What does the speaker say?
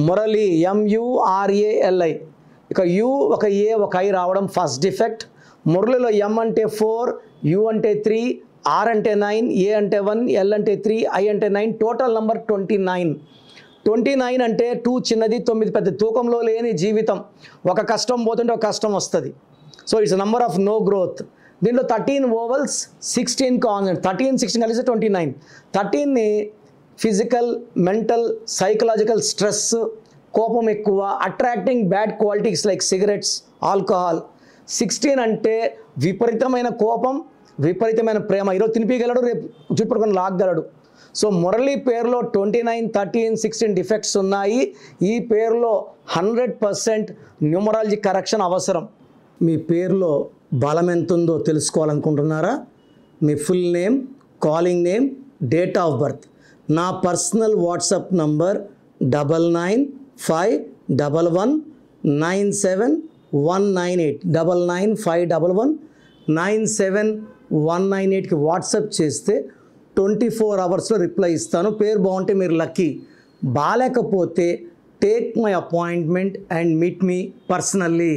Murali MURALI. ఇక you ఒక ఏ ఒక ఐ రావడం ఫస్ట్ డిఫెక్ట్. మురళిలో M అంటే 4, U అంటే 3, R అంటే 9, A అంటే 1, L అంటే 3, I అంటే 9, టోటల్ నంబర్ 29. 29 అంటే 2 చిన్నది 9 పెద్ద. తూకంలో లేని జీవితం. ఒక కష్టం పోతుంటే ఒక కష్టం వస్తుంది. So it's number of no growth. దీంట్లో 13 ఓవల్స్ 16 కాన్సనెంట్. 13 16 కలిసి 29. 13ని ఫిజికల్, మెంటల్, సైకలాజికల్ స్ట్రెస్, కోపం ఎక్కువ, attracting bad qualities like cigarettes, alcohol. 16 అంటే విపరీతమైన కోపం, విపరీతమైన ప్రేమ. ఈరోజు తినిపించగలడు, రేపు చుట్టుపక్కల లాగగలడు. సో మురళి పేరులో 29, 13, 16 డిఫెక్ట్స్ ఉన్నాయి. ఈ పేరులో 100% న్యూమరాలజీ కరెక్షన్ అవసరం. మీ పేరులో బలం ఎంత ఉందో తెలుసుకోవాలనుకుంటున్నారా? మీ full name, calling name, date of birth. నా పర్సనల్ వాట్సాప్ నంబర్ 9951197198 9951197198కి వాట్సాప్ చేస్తే 24 అవర్స్లో రిప్లై ఇస్తాను. పేరు బాగుంటే మీరు లక్కీ. బాలేకపోతే take my appointment and meet me personally.